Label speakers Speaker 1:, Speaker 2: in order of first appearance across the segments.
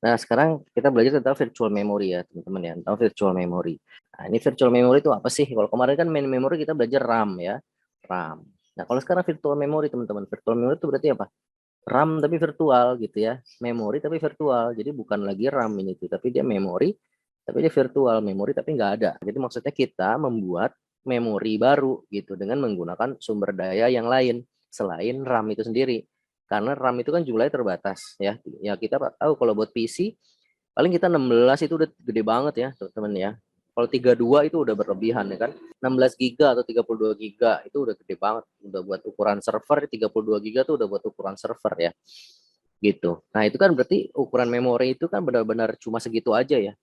Speaker 1: Nah, sekarang kita belajar tentang virtual memory ya, teman-teman ya, tentang virtual memory. Nah, ini virtual memory itu apa sih? Kalau kemarin kan main memory kita belajar RAM ya, RAM. Nah, kalau sekarang virtual memory, teman-teman, virtual memory itu berarti apa? RAM tapi virtual gitu ya, memori tapi virtual. Jadi bukan lagi RAM ini tuh, tapi dia memori, tapi dia virtual, memori tapi nggak ada. Jadi maksudnya kita membuat memori baru gitu dengan menggunakan sumber daya yang lain selain RAM itu sendiri. Karena RAM itu kan jumlahnya terbatas ya. Ya kita tahu kalau buat PC paling kita 16 itu udah gede banget ya, teman-teman ya. Kalau 32 itu udah berlebihan ya kan. 16 giga atau 32 giga itu udah gede banget. Udah buat ukuran server, 32 giga tuh udah buat ukuran server ya. Gitu. Nah, itu kan berarti ukuran memori itu kan benar-benar cuma segitu aja ya.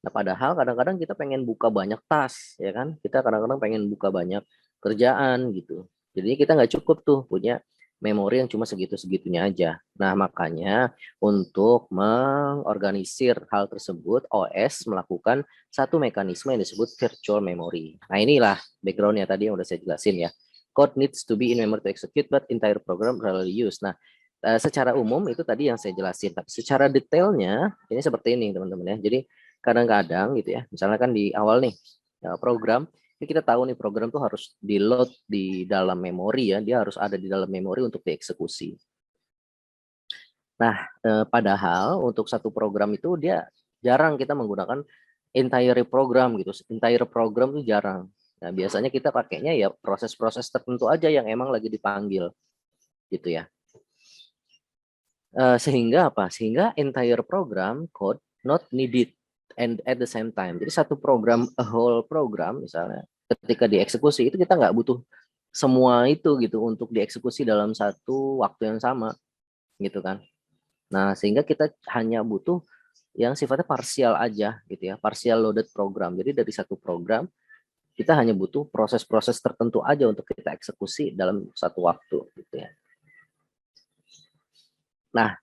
Speaker 1: Nah, padahal kadang-kadang kita pengen buka banyak tas, ya kan? Kita kadang-kadang pengen buka banyak kerjaan gitu. Jadi kita nggak cukup tuh punya memori yang cuma segitu-segitunya aja. Nah, makanya untuk mengorganisir hal tersebut, OS melakukan satu mekanisme yang disebut virtual memory. Nah, inilah backgroundnya tadi yang udah saya jelasin ya. Code needs to be in memory to execute, but entire program rarely used. Nah, secara umum itu tadi yang saya jelasin. Tapi secara detailnya ini seperti ini teman-teman ya. Jadi kadang-kadang gitu ya, misalnya kan di awal nih program, ini kita tahu nih program tuh harus di load di dalam memori ya, dia harus ada di dalam memori untuk dieksekusi. Nah, padahal untuk satu program itu dia jarang kita menggunakan entire program gitu, entire program itu jarang. Nah, biasanya kita pakainya ya proses-proses tertentu aja yang emang lagi dipanggil gitu ya. Sehingga apa? Sehingga entire program code not needed and at the same time. Jadi satu program, a whole program misalnya, ketika dieksekusi itu kita nggak butuh semua itu gitu untuk dieksekusi dalam satu waktu yang sama gitu kan. Nah, sehingga kita hanya butuh yang sifatnya parsial aja gitu ya, partial loaded program. Jadi dari satu program kita hanya butuh proses-proses tertentu aja untuk kita eksekusi dalam satu waktu gitu ya. Nah,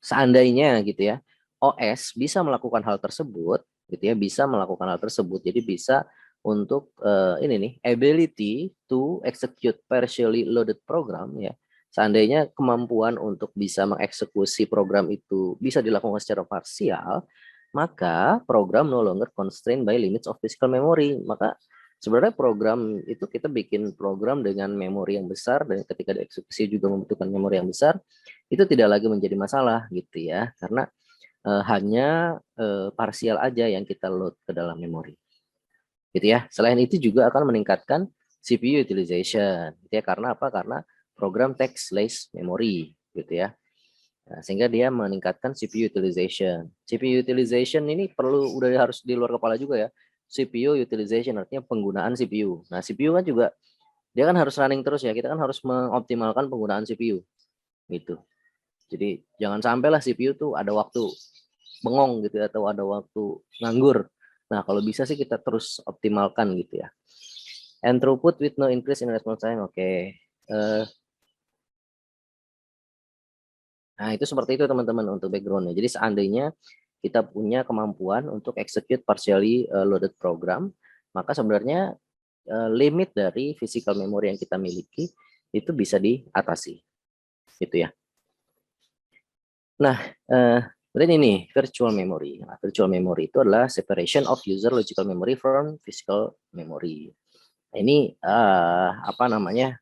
Speaker 1: seandainya gitu ya, OS bisa melakukan hal tersebut, gitu ya, bisa melakukan hal tersebut. Jadi bisa untuk ini nih, ability to execute partially loaded program ya. Seandainya kemampuan untuk bisa mengeksekusi program itu bisa dilakukan secara parsial, maka program no longer constrained by limits of physical memory. Maka sebenarnya program itu kita bikin program dengan memori yang besar dan ketika dieksekusi juga membutuhkan memori yang besar, itu tidak lagi menjadi masalah gitu ya, karena hanya parsial aja yang kita load ke dalam memori gitu ya. Selain itu juga akan meningkatkan CPU utilization gitu ya, karena apa? Karena program text less memory gitu ya. Nah, sehingga dia meningkatkan CPU utilization. CPU utilization ini perlu udah harus di luar kepala juga ya. CPU utilization artinya penggunaan CPU. Nah, CPU kan juga dia kan harus running terus ya. Kita kan harus mengoptimalkan penggunaan CPU gitu. Jadi jangan sampailah CPU tuh ada waktu bengong gitu ya, atau ada waktu nganggur. Nah, kalau bisa sih kita terus optimalkan gitu ya. And throughput with no increase in response time. Oke. Nah, itu seperti itu teman-teman untuk backgroundnya. Jadi seandainya kita punya kemampuan untuk execute partially loaded program, maka sebenarnya limit dari physical memory yang kita miliki itu bisa diatasi. Gitu ya. Nah, berarti ini virtual memory. Nah, virtual memory itu adalah separation of user logical memory from physical memory. Nah, ini apa namanya?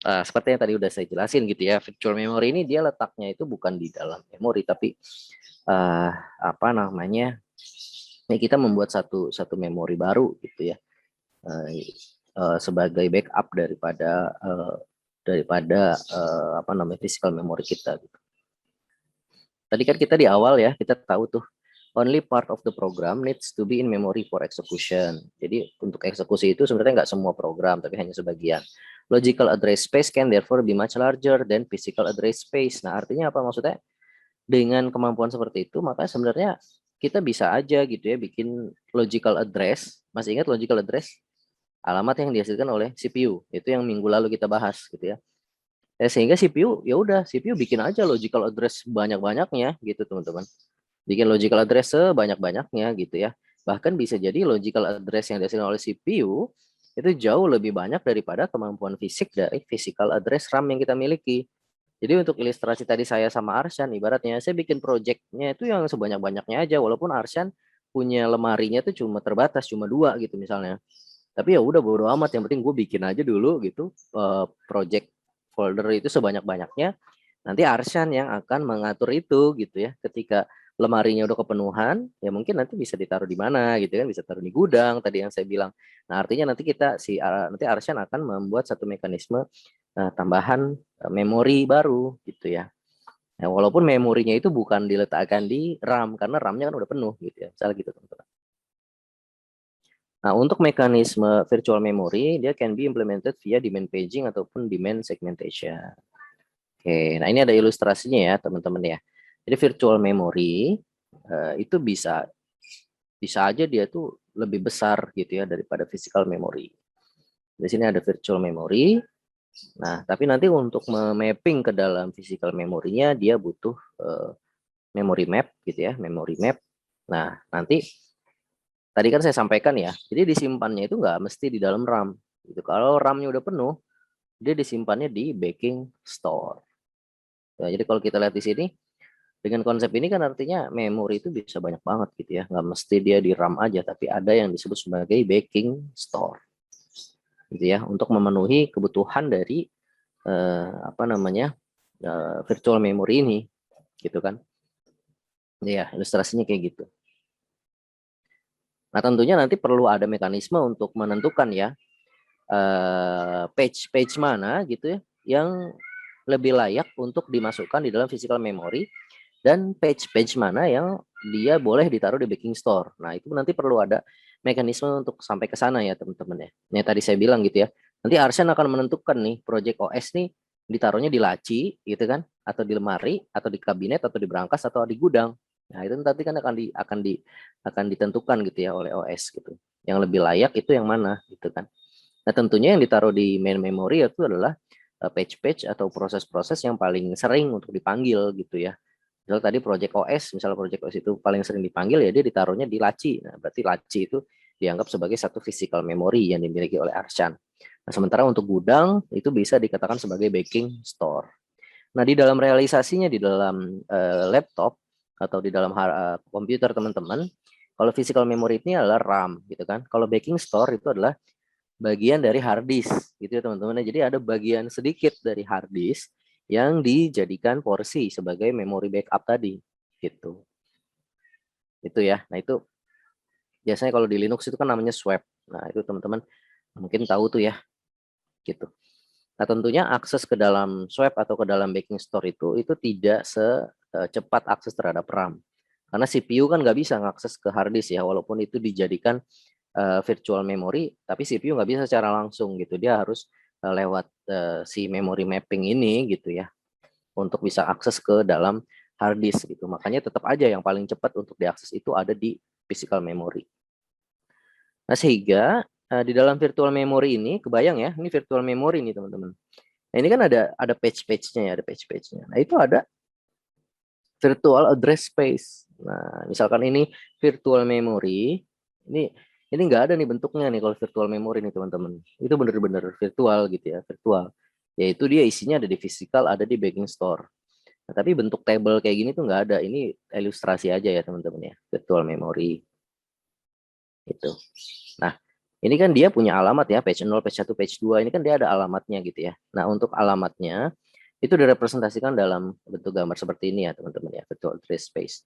Speaker 1: Seperti yang tadi udah saya jelasin gitu ya. Virtual memory ini dia letaknya itu bukan di dalam memori, tapi apa namanya? Ini kita membuat satu memori baru gitu ya, sebagai backup daripada apa namanya physical memory kita. Gitu. Tadi kan kita di awal ya, kita tahu tuh only part of the program needs to be in memory for execution. Jadi untuk eksekusi itu sebenarnya nggak semua program, tapi hanya sebagian. Logical address space can therefore be much larger than physical address space. Nah, artinya apa maksudnya? Dengan kemampuan seperti itu, maka sebenarnya kita bisa aja gitu ya bikin logical address. Masih ingat logical address? Alamat yang dihasilkan oleh CPU. Itu yang minggu lalu kita bahas gitu ya. Sehingga CPU ya udah CPU bikin aja logical address banyak-banyaknya gitu teman-teman. Bikin logical address sebanyak-banyaknya gitu ya. Bahkan bisa jadi logical address yang dihasilkan oleh CPU itu jauh lebih banyak daripada kemampuan fisik dari physical address RAM yang kita miliki Jadi untuk ilustrasi tadi saya sama Arsyan, ibaratnya saya bikin projectnya itu yang sebanyak-banyaknya aja, walaupun Arsyan punya lemarinya tuh cuma terbatas, cuma 2 gitu misalnya. Tapi ya udah bodo amat, yang penting gue bikin aja dulu gitu project folder itu sebanyak-banyaknya. Nanti Arsyan yang akan mengatur itu gitu ya. Ketika lemarinya udah kepenuhan, ya mungkin nanti bisa ditaruh di mana gitu kan, bisa taruh di gudang tadi yang saya bilang. Nah, artinya nanti nanti Arsyan akan membuat satu mekanisme tambahan memori baru gitu ya. Nah, walaupun memorinya itu bukan diletakkan di RAM karena RAM-nya kan udah penuh gitu ya. Misalnya gitu teman-teman. Nah, untuk mekanisme virtual memory, dia can be implemented via demand paging ataupun demand segmentation. Oke, nah ini ada ilustrasinya ya teman-teman ya. Jadi virtual memory itu bisa aja dia tuh lebih besar gitu ya daripada physical memory. Di sini ada virtual memory. Nah, tapi nanti untuk mapping ke dalam physical memorinya dia butuh memory map gitu ya, memory map. Nah, nanti tadi kan saya sampaikan ya, jadi disimpannya itu nggak mesti di dalam RAM. Gitu. Kalau RAM-nya udah penuh, dia disimpannya di backing store. Nah, jadi kalau kita lihat di sini, dengan konsep ini kan artinya memori itu bisa banyak banget gitu ya, nggak mesti dia di RAM aja, tapi ada yang disebut sebagai backing store, gitu ya, untuk memenuhi kebutuhan dari apa namanya virtual memory ini, gitu kan? Ya, ilustrasinya kayak gitu. Nah, tentunya nanti perlu ada mekanisme untuk menentukan ya page mana gitu ya yang lebih layak untuk dimasukkan di dalam physical memory dan page mana yang dia boleh ditaruh di backing store. Nah, itu nanti perlu ada mekanisme untuk sampai ke sana ya teman-teman ya. Yang tadi saya bilang gitu ya. Nanti Arsyan akan menentukan nih project OS nih ditaruhnya di laci gitu kan, atau di lemari, atau di kabinet, atau di brankas, atau di gudang. Nah, itu nanti kan akan ditentukan gitu ya oleh OS gitu. Yang lebih layak itu yang mana gitu kan. Nah, tentunya yang ditaruh di main memory itu adalah page-page atau proses-proses yang paling sering untuk dipanggil gitu ya. Misal tadi project OS, misalnya project OS itu paling sering dipanggil ya dia ditaruhnya di laci. Nah, berarti laci itu dianggap sebagai satu physical memory yang dimiliki oleh Arsyan. Nah, sementara untuk gudang itu bisa dikatakan sebagai backing store. Nah, di dalam realisasinya di dalam laptop atau di dalam komputer teman-teman, kalau physical memory ini adalah RAM gitu kan. Kalau backing store itu adalah bagian dari hard disk gitu ya teman-teman. Jadi ada bagian sedikit dari hard disk yang dijadikan porsi sebagai memori backup tadi gitu. Itu ya. Nah, itu biasanya kalau di Linux itu kan namanya swap. Nah, itu teman-teman mungkin tahu tuh ya gitu. Nah, tentunya akses ke dalam swap atau ke dalam backing store itu tidak secepat akses terhadap RAM. Karena CPU kan nggak bisa ngakses ke hard disk ya, walaupun itu dijadikan virtual memory, tapi CPU nggak bisa secara langsung gitu. Dia harus lewat si memory mapping ini gitu ya, untuk bisa akses ke dalam hard disk gitu. Makanya tetap aja yang paling cepat untuk diakses itu ada di physical memory. Nah, sehingga di dalam virtual memory ini, kebayang ya, ini virtual memory nih teman-teman. Nah, ini kan ada page-page-nya ya, ada page-page-nya. Nah, itu ada virtual address space. Nah, misalkan ini virtual memory, ini nggak ada nih bentuknya nih kalau virtual memory nih teman-teman. Itu benar-benar virtual gitu ya, virtual. Yaitu dia isinya ada di physical, ada di backing store. Nah, tapi bentuk table kayak gini tuh nggak ada. Ini ilustrasi aja ya teman-teman ya, virtual memory itu. Nah, ini kan dia punya alamat ya, page 0, page 1, page 2. Ini kan dia ada alamatnya gitu ya. Nah, untuk alamatnya itu direpresentasikan dalam bentuk gambar seperti ini ya teman-teman ya, virtual address space.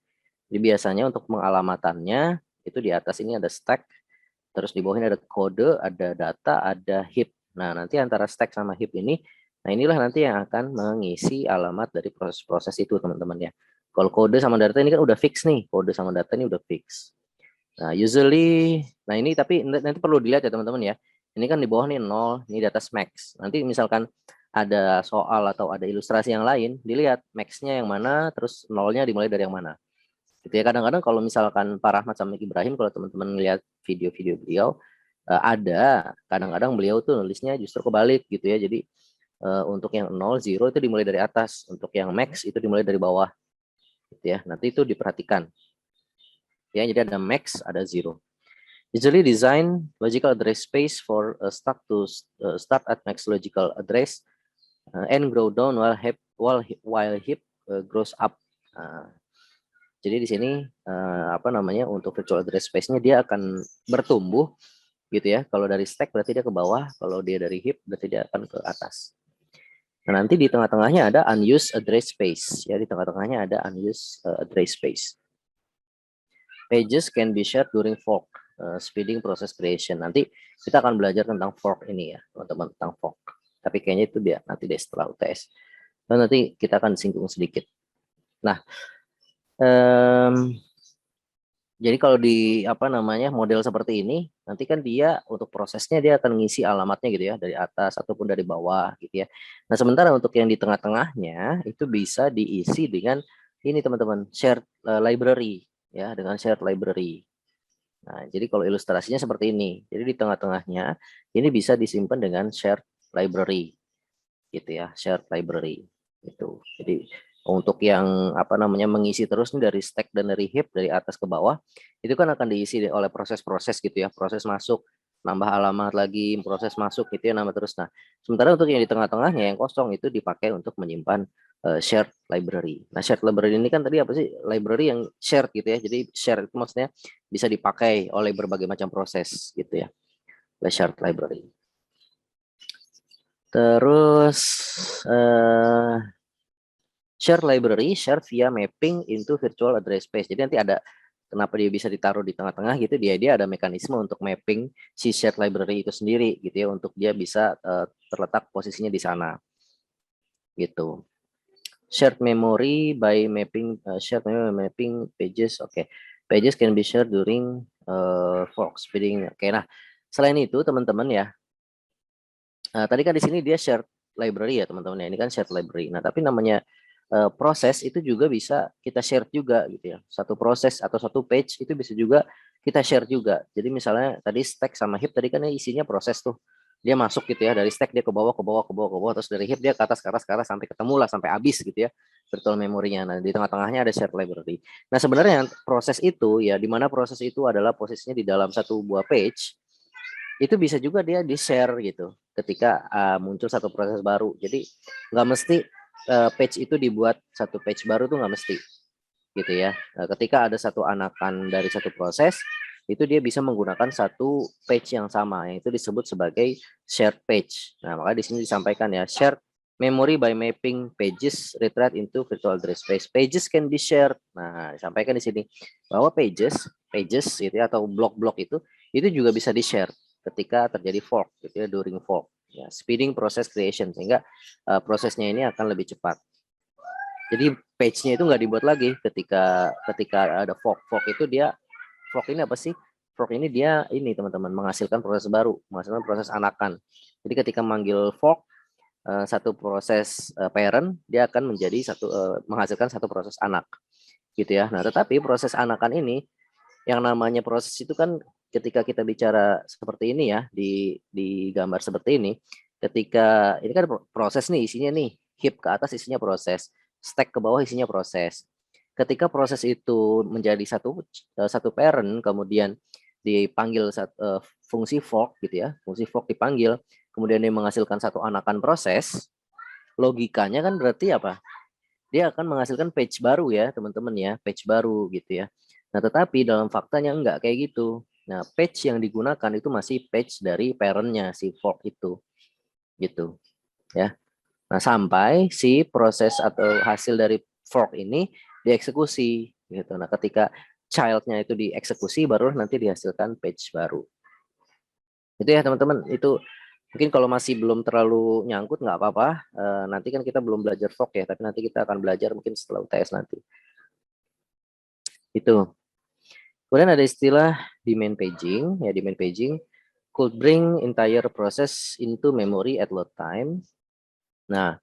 Speaker 1: Jadi biasanya untuk pengalamatannya itu di atas ini ada stack, terus di bawahnya ada kode, ada data, ada heap. Nah, nanti antara stack sama heap ini, nah inilah nanti yang akan mengisi alamat dari proses-proses itu teman-teman ya. Kalau kode sama data ini kan udah fix nih, kode sama data ini udah fix. Nah, usually, nah ini tapi nanti perlu dilihat ya teman-teman ya. Ini kan di bawah nih 0, ini data max. Nanti misalkan ada soal atau ada ilustrasi yang lain, dilihat max-nya yang mana, terus nolnya dimulai dari yang mana. Gitu ya, kadang-kadang kalau misalkan Pak Rahmat sama Ibrahim, kalau teman-teman lihat video-video beliau, ada kadang-kadang beliau tuh nulisnya justru kebalik gitu ya. Jadi untuk yang 0, 0 itu dimulai dari atas, untuk yang max itu dimulai dari bawah. Gitu ya. Nanti itu diperhatikan. Ya, jadi ada max, ada 0. Usually design logical address space for a start at max logical address and grow down while while heap grows up. Nah, jadi di sini apa namanya, untuk virtual address space-nya dia akan bertumbuh gitu ya. Kalau dari stack berarti dia ke bawah, kalau dia dari heap berarti dia akan ke atas. Nah, nanti di tengah-tengahnya ada unused address space ya, di tengah-tengahnya ada unused address space. Pages can be shared during fork, speeding process creation. Nanti kita akan belajar tentang fork ini ya, teman-teman, tentang fork. Tapi kayaknya itu dia nanti deh setelah UTS. Dan nanti kita akan singgung sedikit. Nah, jadi kalau di apa namanya model seperti ini, nanti kan dia untuk prosesnya dia akan ngisi alamatnya gitu ya, dari atas ataupun dari bawah gitu ya. Nah, sementara untuk yang di tengah-tengahnya itu bisa diisi dengan ini teman-teman, shared library ya, dengan shared library. Nah, jadi kalau ilustrasinya seperti ini. Jadi di tengah-tengahnya ini bisa disimpan dengan shared library gitu ya, shared library itu. Jadi untuk yang apa namanya mengisi terus nih dari stack dan dari heap dari atas ke bawah itu kan akan diisi oleh proses-proses gitu ya, proses masuk, nambah alamat lagi, proses masuk gitu ya, nambah terus. Nah, sementara untuk yang di tengah-tengahnya yang kosong itu dipakai untuk menyimpan shared library. Nah, shared library ini kan tadi apa sih? Library yang shared gitu ya. Jadi share itu maksudnya bisa dipakai oleh berbagai macam proses gitu ya. Shared library. Terus share library share via mapping into virtual address space. Jadi nanti ada kenapa dia bisa ditaruh di tengah-tengah gitu, dia ada mekanisme untuk mapping si shared library itu sendiri gitu ya, untuk dia bisa terletak posisinya di sana gitu. Shared memory by mapping shared memory mapping pages. Oke. Pages can be shared during fork speeding. Oke. Nah, selain itu teman-teman ya, tadi kan di sini dia shared library ya teman-teman ya, ini kan shared library. Nah, tapi namanya proses itu juga bisa kita share juga gitu ya. Satu proses atau satu page itu bisa juga kita share juga. Jadi misalnya tadi stack sama heap tadi kan isinya proses tuh. Dia masuk gitu ya, dari stack dia ke bawah ke bawah ke bawah ke bawah, terus dari heap dia ke atas ke atas ke atas sampai ketemu lah, sampai habis gitu ya virtual memorinya. Nah, di tengah-tengahnya ada shared library. Nah, sebenarnya proses itu ya, di mana proses itu adalah posisinya di dalam satu buah page, itu bisa juga dia di share gitu ketika muncul satu proses baru. Jadi nggak mesti page itu dibuat satu page baru tuh, nggak mesti gitu ya. Ketika ada satu anakan dari satu proses itu dia bisa menggunakan satu page yang sama, yang itu disebut sebagai shared page. Nah, maka di sini disampaikan ya, shared memory by mapping pages retrieved into virtual address space. Pages can be shared. Nah, disampaikan di sini bahwa pages itu ya, atau blok-blok itu juga bisa di share ketika terjadi fork gitu ya, during fork ya, speeding process creation, sehingga prosesnya ini akan lebih cepat. Jadi page-nya itu nggak dibuat lagi ketika ada fork. Fork itu dia, fork ini apa sih? Fork ini dia ini teman-teman menghasilkan proses baru, menghasilkan proses anakan. Jadi ketika manggil fork satu proses parent, dia akan menjadi menghasilkan satu proses anak gitu ya. Nah, tetapi proses anakan ini yang namanya proses itu kan ketika kita bicara seperti ini ya, di gambar seperti ini, ketika ini kan proses nih isinya nih, heap ke atas isinya proses, stack ke bawah isinya proses. Ketika proses itu menjadi satu parent, kemudian dipanggil fungsi fork gitu ya, fungsi fork dipanggil, kemudian dia menghasilkan satu anakan proses, logikanya kan berarti apa? Dia akan menghasilkan page baru ya teman-teman ya, page baru gitu ya. Nah, tetapi dalam faktanya enggak kayak gitu. Nah, page yang digunakan itu masih page dari parentnya si fork itu gitu ya. Nah, sampai si proses atau hasil dari fork ini dieksekusi gitu. Nah, ketika childnya itu dieksekusi baru nanti dihasilkan page baru. Itu ya teman-teman, itu mungkin kalau masih belum terlalu nyangkut nggak apa-apa. Nanti kan kita belum belajar fork ya, tapi nanti kita akan belajar mungkin setelah UTS nanti. Itu. Kemudian ada istilah demand paging. Ya, demand paging could bring entire process into memory at load time. Nah,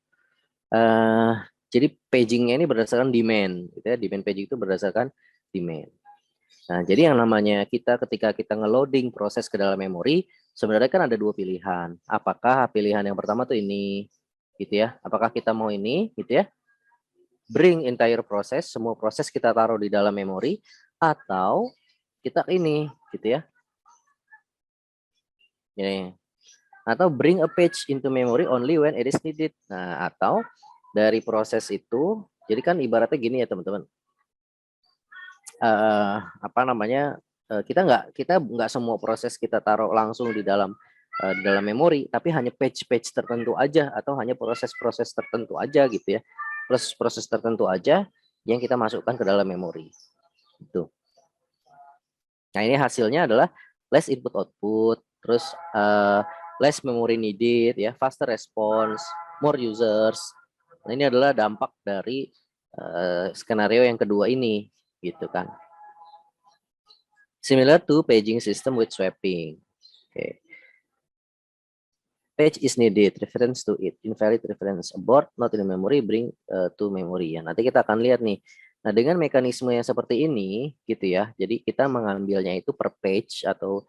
Speaker 1: jadi pagingnya ini berdasarkan demand. Gitu ya. Demand paging itu berdasarkan demand. Nah, jadi yang namanya ketika kita nge-loading proses ke dalam memori, sebenarnya kan ada dua pilihan. Apakah pilihan yang pertama tuh ini, gitu ya? Apakah kita mau ini, gitu ya? Bring entire proses, semua proses kita taruh di dalam memori, atau kita ini, gitu ya? Ini. Atau bring a page into memory only when it is needed. Nah, atau dari proses itu, jadi kan ibaratnya gini ya teman-teman, apa namanya, kita nggak semua proses kita taruh langsung di dalam memori, tapi hanya page-page tertentu aja atau hanya proses-proses tertentu aja gitu ya, proses-proses tertentu aja yang kita masukkan ke dalam memori. Itu. Nah ini hasilnya adalah less input output, terus less memory needed, ya, faster response, more users. Nah, ini adalah dampak dari skenario yang kedua ini, gitu kan. Similar to paging system with swapping. Okay. Page is needed, reference to it, invalid reference abort, not in memory, bring to memory. Ya, nanti kita akan lihat nih. Nah, dengan mekanisme yang seperti ini, gitu ya. Jadi kita mengambilnya itu per page atau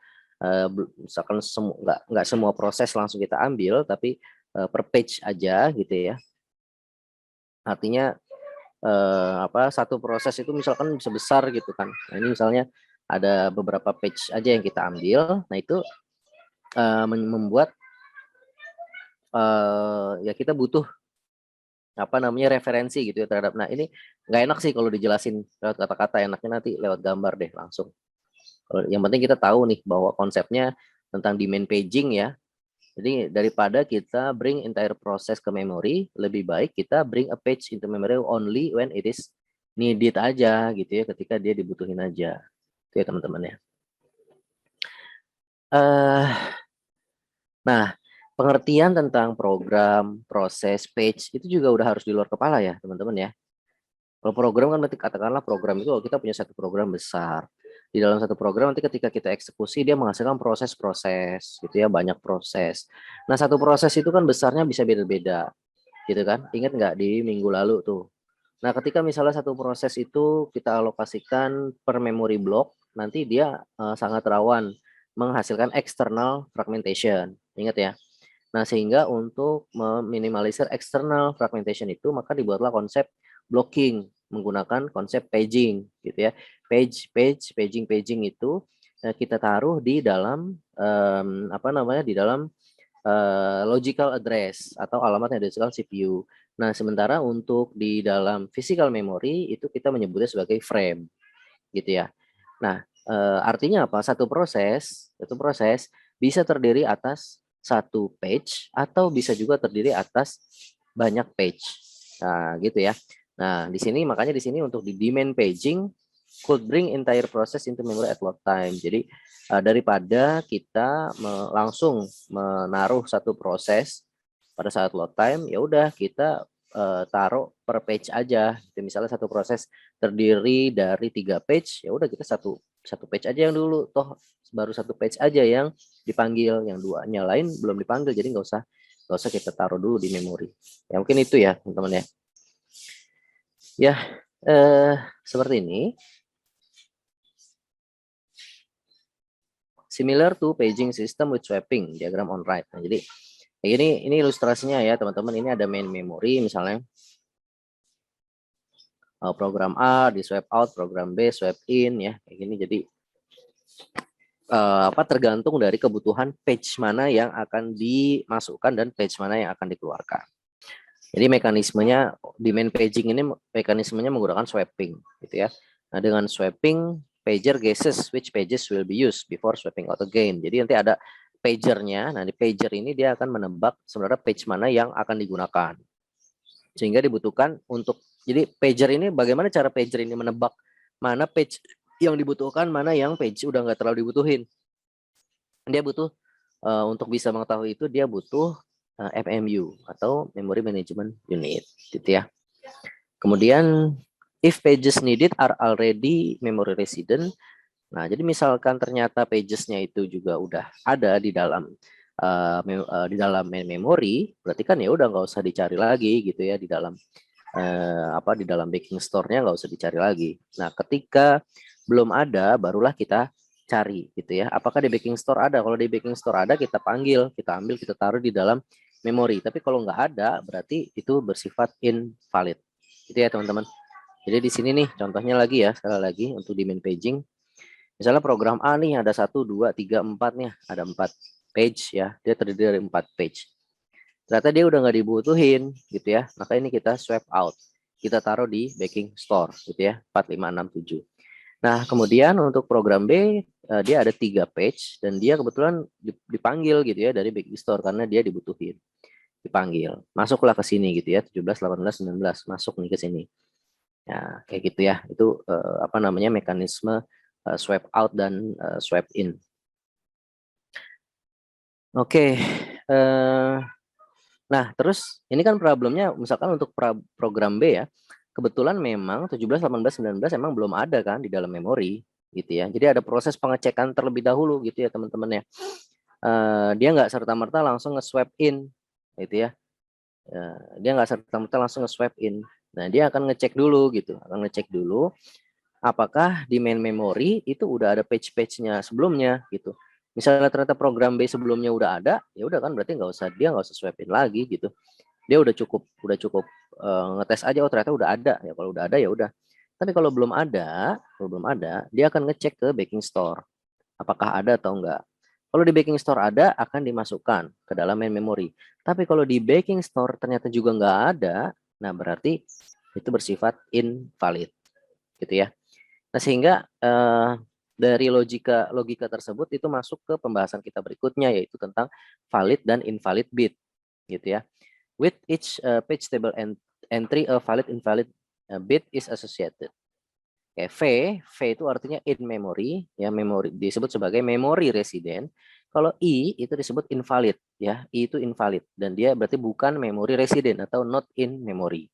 Speaker 1: misalkan nggak semua proses langsung kita ambil, tapi per page aja, gitu ya. Artinya satu proses itu misalkan bisa besar gitu kan. Nah, ini misalnya ada beberapa page aja yang kita ambil. Nah, itu membuat ya kita butuh apa namanya referensi gitu ya terhadap. Nah ini nggak enak sih kalau dijelasin lewat kata-kata, enaknya nanti lewat gambar deh langsung. Yang penting kita tahu nih bahwa konsepnya tentang demand paging ya. Jadi daripada kita bring entire process ke memori, lebih baik kita bring a page into memory only when it is needed aja gitu ya, ketika dia dibutuhin aja. Itu ya teman-teman ya. Nah, pengertian tentang program, proses, page itu juga udah harus di luar kepala ya teman-teman ya. Kalau program kan berarti katakanlah program itu kita punya satu program besar. Di dalam satu program nanti ketika kita eksekusi dia menghasilkan proses-proses gitu ya, banyak proses. Nah, satu proses itu kan besarnya bisa beda-beda gitu kan. Ingat nggak di minggu lalu tuh. Nah, ketika misalnya satu proses itu kita alokasikan per memory block, nanti dia sangat rawan menghasilkan external fragmentation. Ingat ya. Nah, sehingga untuk meminimalisir external fragmentation itu, maka dibuatlah konsep blocking menggunakan konsep paging, gitu ya. Paging itu kita taruh di dalam di dalam logical address atau alamat yang dihasilkan CPU. Nah, sementara untuk di dalam physical memory itu kita menyebutnya sebagai frame, gitu ya. Nah, artinya apa? Satu proses bisa terdiri atas satu page atau bisa juga terdiri atas banyak page. Nah, gitu ya. Nah, makanya di sini untuk di demand paging could bring entire process into memory at load time. Jadi daripada kita langsung menaruh satu proses pada saat load time, ya udah kita taruh per page aja. Jadi misalnya satu proses terdiri dari 3 page, ya udah kita satu page aja yang dulu, toh baru satu page aja yang dipanggil, yang duanya lain belum dipanggil, jadi nggak usah kita taruh dulu di memori. Ya mungkin itu ya teman-teman ya. Ya seperti ini. Similar to paging system with swapping diagram on right. Nah, jadi ini ilustrasinya ya teman-teman. Ini ada main memory misalnya. Program A di swap out, program B swap in ya kayak gini. Jadi tergantung dari kebutuhan page mana yang akan dimasukkan dan page mana yang akan dikeluarkan. Jadi mekanismenya di main paging ini mekanismenya menggunakan swapping gitu ya. Nah, dengan swapping pager guesses which pages will be used before swapping out again. Jadi nanti ada pagernya. Nah, di pager ini dia akan menebak sebenarnya page mana yang akan digunakan. Sehingga dibutuhkan untuk, jadi pager ini bagaimana cara pager ini menebak mana page yang dibutuhkan, mana yang page udah nggak terlalu dibutuhin. Dia butuh untuk bisa mengetahui itu dia butuh FMU atau Memory Management Unit gitu ya. Kemudian if pages needed are already memory resident. Nah, jadi misalkan ternyata pagesnya itu juga udah ada di dalam main memory, berarti kan ya udah nggak usah dicari lagi gitu ya di dalam di dalam backing store-nya nggak usah dicari lagi. Nah, ketika belum ada barulah kita cari gitu ya. Apakah di backing store ada? Kalau di backing store ada kita panggil, kita ambil, kita taruh di dalam memori. Tapi kalau nggak ada berarti itu bersifat invalid. Gitu ya teman-teman. Jadi di sini nih contohnya lagi ya, sekali lagi untuk di main paging. Misalnya program A nih ada 1, 2, 3, 4 nih, ada 4 page ya. Dia terdiri dari 4 page. Ternyata dia udah nggak dibutuhin gitu ya. Maka ini kita swap out. Kita taruh di backing store gitu ya, 4567. Nah, kemudian untuk program B, dia ada 3 page dan dia kebetulan dipanggil gitu ya dari backing store karena dia dibutuhin. Dipanggil. Masuklah ke sini gitu ya, 17, 18, 19. Masuk nih ke sini. Ya, kayak gitu ya. Itu apa namanya mekanisme swap out dan swap in. Oke. Nah, terus ini kan problemnya misalkan untuk program B ya. Kebetulan memang 17, 18, 19 emang belum ada kan di dalam memori gitu ya. Jadi ada proses pengecekan terlebih dahulu gitu ya teman-teman ya. Dia nggak serta-merta langsung nge-swap in gitu ya. Dia nggak serta-merta langsung nge-swap in. Nah, dia akan ngecek dulu gitu, akan ngecek dulu apakah di main memory itu udah ada page-page-nya sebelumnya gitu. Misalnya ternyata program B sebelumnya udah ada, ya udah kan berarti dia nggak usah swapin lagi gitu. Dia udah cukup ngetes aja, oh ternyata udah ada ya. Kalau udah ada ya udah. Tapi kalau belum ada, dia akan ngecek ke backing store apakah ada atau enggak. Kalau di backing store ada, akan dimasukkan ke dalam main memory. Tapi kalau di backing store ternyata juga nggak ada, nah berarti itu bersifat invalid gitu ya. Nah, sehingga dari logika tersebut itu masuk ke pembahasan kita berikutnya, yaitu tentang valid dan invalid bit gitu ya. With each page table entry, a valid invalid bit is associated. Oke, V itu artinya in memory, ya memori disebut sebagai memory resident. Kalau I itu disebut invalid, ya I itu invalid dan dia berarti bukan memory resident atau not in memory.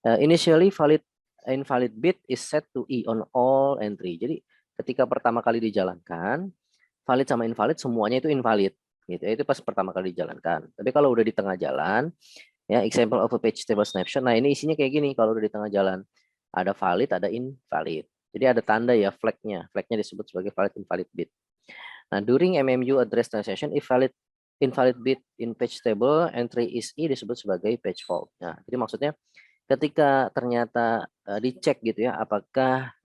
Speaker 1: Initially valid invalid bit is set to I on all entry. Jadi ketika pertama kali dijalankan, valid sama invalid semuanya itu invalid. Gitu. Itu pas pertama kali dijalankan. Tapi kalau udah di tengah jalan, ya example of a page table snapshot. Nah ini isinya kayak gini kalau udah di tengah jalan. Ada valid, ada invalid. Jadi ada tanda ya flagnya. Flagnya disebut sebagai valid invalid bit. Nah during MMU address transaction, if valid invalid bit in page table entry is I disebut sebagai page fault. Nah jadi maksudnya ketika ternyata dicek gitu ya apakah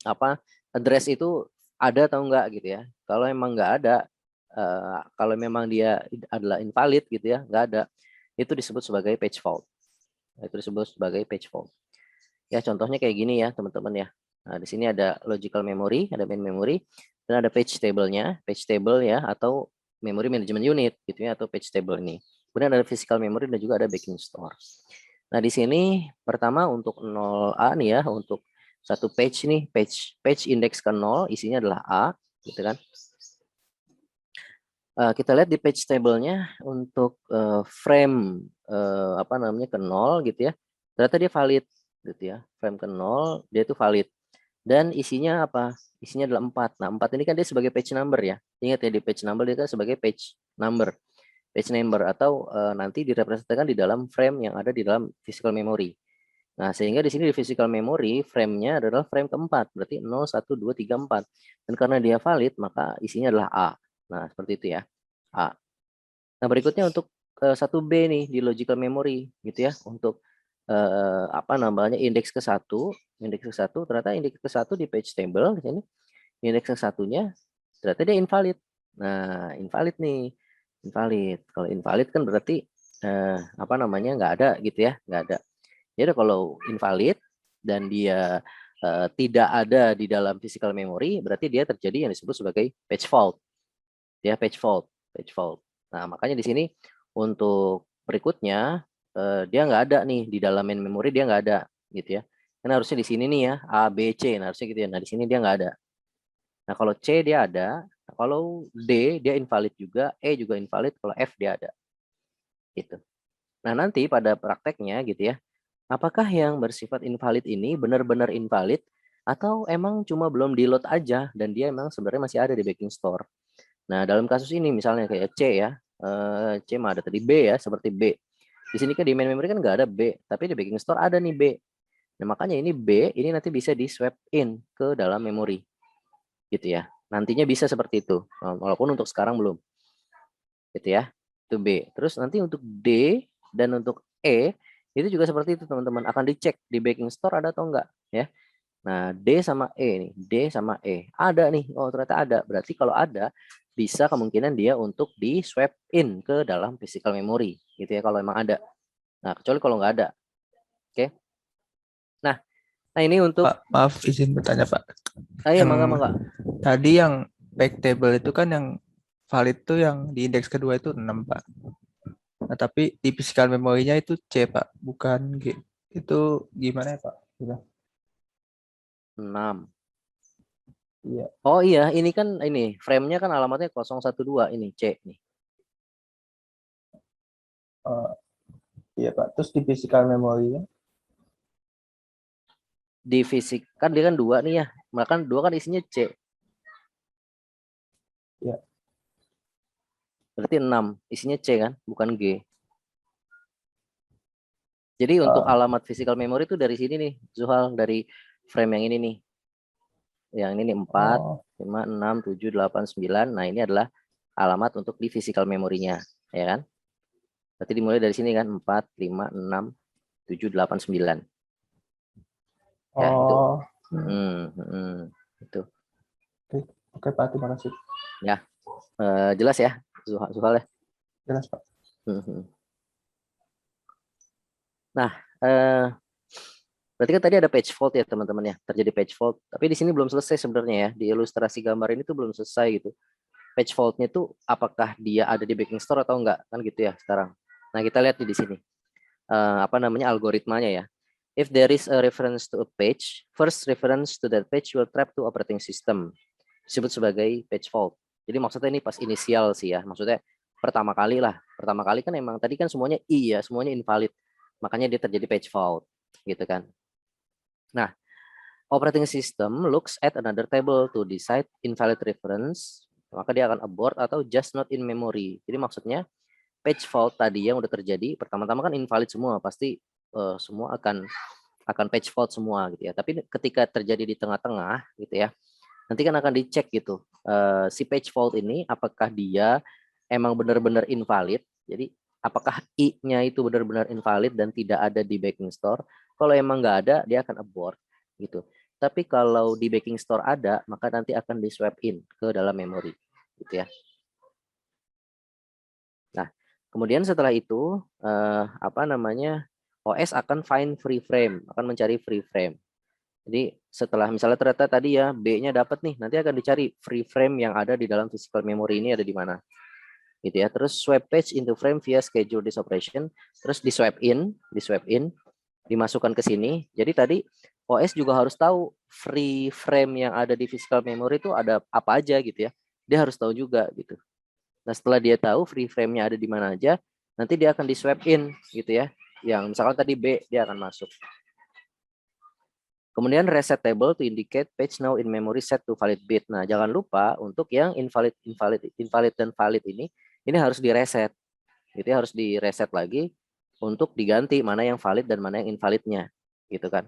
Speaker 1: apa address itu ada atau enggak gitu ya. Kalau emang enggak ada, kalau memang dia adalah invalid gitu ya, enggak ada, itu disebut sebagai page fault. Itu disebut sebagai page fault. Ya contohnya kayak gini ya teman-teman ya. Nah di sini ada logical memory, ada main memory, dan ada page table-nya, page table ya atau memory management unit gitu ya atau page table ini. Kemudian ada physical memory dan juga ada backing store. Nah di sini pertama untuk 0A nih ya, untuk satu page nih, page index ke 0 isinya adalah A gitu kan. Kita lihat di page table-nya untuk frame apa namanya ke 0 gitu ya. Ternyata dia valid gitu ya. Frame ke 0 dia itu valid. Dan isinya apa? Isinya adalah 4. Nah, 4 ini kan dia sebagai page number ya. Ingat ya di page number dia kan sebagai page number. Page number atau nanti direpresentasikan di dalam frame yang ada di dalam physical memory. Nah, sehingga di sini di physical memory frame-nya adalah frame keempat, berarti 0, 1, 2, 3, 4. Dan karena dia valid, maka isinya adalah A. Nah, seperti itu ya. A. Nah, berikutnya untuk 1B nih di logical memory gitu ya. Untuk apa namanya indeks ke-1, ternyata indeks ke-1 di page table di sini. Indeks ke-1-nya ternyata dia invalid. Nah, invalid nih. Invalid. Kalau invalid kan berarti apa namanya nggak ada gitu ya, nggak ada. Jadi kalau invalid dan dia tidak ada di dalam physical memory, berarti dia terjadi yang disebut sebagai page fault. Ya, page fault, page fault. Nah, makanya di sini untuk berikutnya dia nggak ada nih di dalam main memory, dia nggak ada gitu ya. Karena harusnya di sini nih ya A, B, C, nah harusnya gitu ya. Nah di sini dia nggak ada. Nah kalau C dia ada, nah, kalau D dia invalid juga, E juga invalid, kalau F dia ada. Gitu. Nah nanti pada prakteknya gitu ya, apakah yang bersifat invalid ini benar-benar invalid atau emang cuma belum di load aja dan dia emang sebenarnya masih ada di backing store. Nah dalam kasus ini misalnya kayak C ya, C mah ada tadi B ya, seperti B. Di sini kan di main memory kan nggak ada B, tapi di backing store ada nih B. Nah makanya ini B ini nanti bisa di swap in ke dalam memori gitu ya. Nantinya bisa seperti itu, walaupun untuk sekarang belum. Gitu ya. Itu B. Terus nanti untuk D dan untuk E itu juga seperti itu teman-teman, akan dicek di backing store ada atau enggak ya. Nah, D sama E nih, D sama E. Ada nih, oh ternyata ada. Berarti kalau ada, bisa kemungkinan dia untuk di swap in ke dalam physical memory, gitu ya, kalau emang ada. Nah, kecuali kalau nggak ada. Oke. Nah, nah ini untuk,
Speaker 2: Pak, maaf izin bertanya Pak.
Speaker 1: iya
Speaker 2: Yang
Speaker 1: mangga, mangga.
Speaker 2: tadi yang back table itu kan yang valid tuh yang di indeks kedua itu 6 Pak. Nah, tapi di physical memorinya itu C Pak, bukan G. Itu gimana ya Pak? Gimana?
Speaker 1: 6.
Speaker 2: Iya.
Speaker 1: Oh iya, ini kan ini frame-nya kan alamatnya 012 ini C nih.
Speaker 2: Eh, iya Pak. Terus di physical memorinya?
Speaker 1: Di fisik kan dia kan 2 nih ya. Bahkan 2 kan isinya C.
Speaker 2: Ya.
Speaker 1: Berarti 6 isinya C kan, bukan G. Jadi untuk
Speaker 2: eh,
Speaker 1: alamat physical memory itu dari sini nih, Zuhal, dari frame yang ini nih. Yang ini nih 4,
Speaker 2: oh,
Speaker 1: 5, 6, 7, 8, 9. Nah, ini adalah alamat untuk di physical memorinya, ya kan? Berarti dimulai dari sini kan 4, 5, 6, 7, 8, 9. Ya, itu.
Speaker 2: oh,
Speaker 1: Itu.
Speaker 2: oke, oke Pak, terima kasih.
Speaker 1: Ya, jelas ya, Zuhal, Zuhal ya.
Speaker 2: Jelas Pak.
Speaker 1: Nah, berarti kan tadi ada page fault ya teman-teman ya, terjadi page fault. Tapi di sini belum selesai sebenarnya ya, di ilustrasi gambar ini tuh belum selesai gitu. Page faultnya tuh apakah dia ada di backing store atau enggak, kan gitu ya sekarang. Nah, kita lihat di sini. Apa namanya algoritmanya ya. If there is a reference to a page, first reference to that page will trap to operating system. Disebut sebagai page fault. Jadi maksudnya ini pas inisial sih ya. Maksudnya pertama kali lah. Pertama kali kan emang tadi kan semuanya I ya, semuanya invalid. Makanya dia terjadi page fault gitu kan. Nah, operating system looks at another table to decide invalid reference. Maka dia akan abort atau just not in memory. Jadi maksudnya page fault tadi yang udah terjadi, pertama-tama kan invalid semua, pasti semua akan page fault semua gitu ya. Tapi ketika terjadi di tengah-tengah gitu ya, nanti kan akan dicek gitu si page fault ini apakah dia emang benar-benar invalid. Jadi apakah I-nya itu benar-benar invalid dan tidak ada di backing store. Kalau emang nggak ada, dia akan abort gitu. Tapi kalau di backing store ada, maka nanti akan di swap in ke dalam memori gitu ya. Nah, kemudian setelah itu apa namanya, OS akan find free frame, akan mencari free frame. Jadi setelah misalnya ternyata tadi ya B-nya dapat nih, nanti akan dicari free frame yang ada di dalam physical memory ini ada di mana. Gitu ya. Terus swap page into frame via schedule this operation, terus di swap in, dimasukkan ke sini. Jadi tadi OS juga harus tahu free frame yang ada di physical memory itu ada apa aja gitu ya. Dia harus tahu juga gitu. Nah, setelah dia tahu free frame-nya ada di mana aja, nanti dia akan di swap in gitu ya. Yang misalkan tadi B, dia akan masuk. Kemudian reset table to indicate page now in memory set to valid bit. Nah, jangan lupa untuk yang invalid dan valid ini harus direset. Gitu ya, harus direset lagi untuk diganti mana yang valid dan mana yang invalidnya, gitu kan.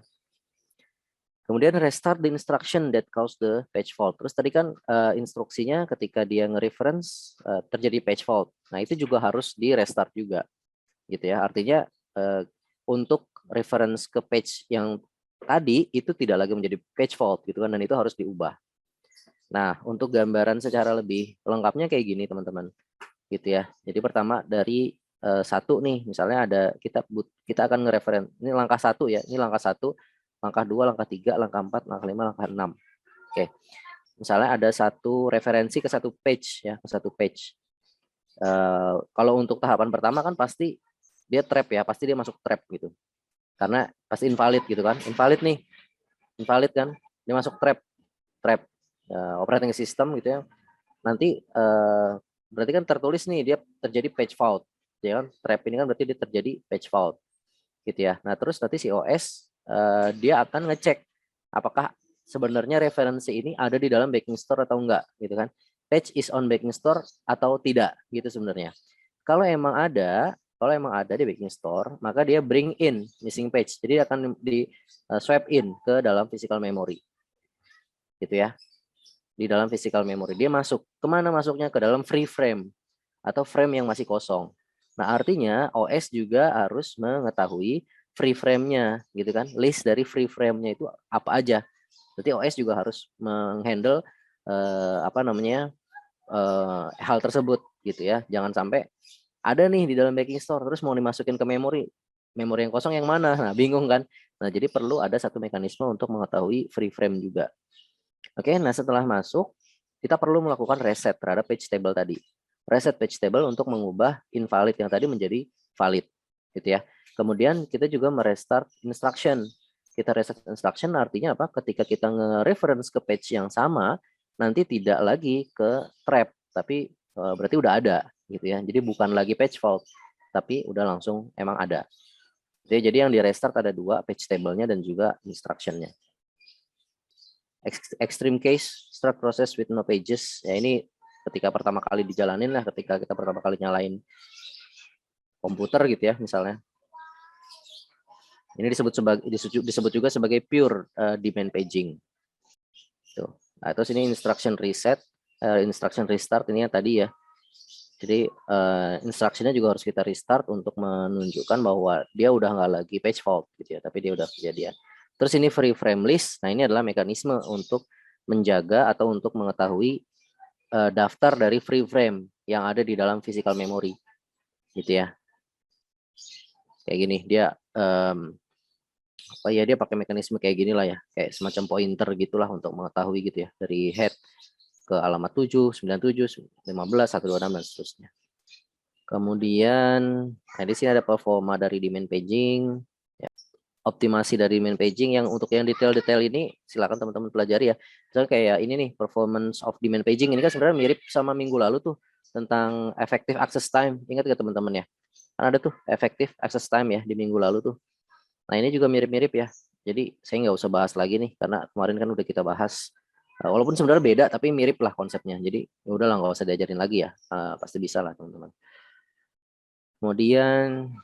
Speaker 1: Kemudian restart the instruction that cause the page fault. Terus tadi kan instruksinya ketika dia nge-reference terjadi page fault. Nah, itu juga harus di restart juga. Gitu ya. Artinya untuk reference ke page yang tadi itu tidak lagi menjadi page fault gitu kan, dan itu harus diubah. Nah, untuk gambaran secara lebih lengkapnya kayak gini teman-teman. Gitu ya. Jadi pertama dari satu nih, misalnya ada kita akan nge-referen. Ini langkah satu ya. Ini langkah satu, langkah dua, langkah tiga, langkah empat, langkah lima, langkah enam. Oke. Misalnya ada satu referensi ke satu page ya, ke satu page. Kalau untuk tahapan pertama kan pasti dia trap ya, pasti dia masuk trap gitu. Karena pasti invalid gitu kan. Invalid nih. Invalid kan. Dia masuk trap. Trap operating system gitu ya. Nanti berarti kan tertulis nih dia terjadi page fault. Ya kan? Trap ini kan berarti dia terjadi page fault. Gitu ya. Nah, terus nanti si OS dia akan ngecek apakah sebenarnya referensi ini ada di dalam backing store atau enggak gitu kan. Page is on backing store atau tidak gitu sebenarnya. Kalau emang ada di backing store, maka dia bring in missing page. Jadi akan di swap in ke dalam physical memory. Gitu ya. Di dalam physical memory. Dia masuk. Kemana masuknya? Ke dalam free frame atau frame yang masih kosong. Nah, artinya OS juga harus mengetahui free frame-nya gitu kan. List dari free frame-nya itu apa aja. Berarti OS juga harus menghandle hal tersebut gitu ya. Jangan sampai ada nih di dalam backing store terus mau dimasukin ke memori yang kosong yang mana, nah bingung kan. Nah jadi perlu ada satu mekanisme untuk mengetahui free frame juga. Oke, nah setelah masuk kita perlu melakukan reset terhadap page table tadi. Reset page table untuk mengubah invalid yang tadi menjadi valid gitu ya. Kemudian kita juga merestart instruction. Kita reset instruction artinya apa? Ketika kita nge-reference ke page yang sama, nanti tidak lagi ke trap, tapi berarti udah ada gitu ya. Jadi bukan lagi page fault, tapi udah langsung emang ada. Jadi yang di restart ada dua, page table-nya dan juga instruction-nya. Extreme case, start process with no pages. Ya ini ketika pertama kali dijalanin lah, ketika kita pertama kali nyalain komputer gitu ya misalnya. Ini disebut juga sebagai pure demand paging. Tuh. Nah, terus ini instruction reset, instruction restart ini yang tadi ya. Jadi instruksinya juga harus kita restart untuk menunjukkan bahwa dia udah nggak lagi page fault gitu ya, tapi dia udah kejadian. Terus ini free frame list. Nah ini adalah mekanisme untuk menjaga atau untuk mengetahui daftar dari free frame yang ada di dalam physical memory, gitu ya. Kayak gini dia dia pakai mekanisme kayak gini lah ya, kayak semacam pointer gitulah untuk mengetahui gitu ya dari head ke alamat 7, 97, 15, 126 dan seterusnya. Kemudian di sini ada performa dari demand paging, ya. Optimasi dari demand paging yang untuk yang detail-detail ini silakan teman-teman pelajari ya. Misalnya kayak ini nih, performance of demand paging ini kan sebenarnya mirip sama minggu lalu tuh tentang effective access time. Ingat gak teman-teman ya? Kan ada tuh effective access time ya di minggu lalu tuh. Nah ini juga mirip-mirip ya. Jadi saya nggak usah bahas lagi nih karena kemarin kan udah kita bahas. Walaupun sebenarnya beda tapi mirip lah konsepnya. Jadi ya udahlah nggak usah diajarin lagi ya. Pasti bisa lah teman-teman. Kemudian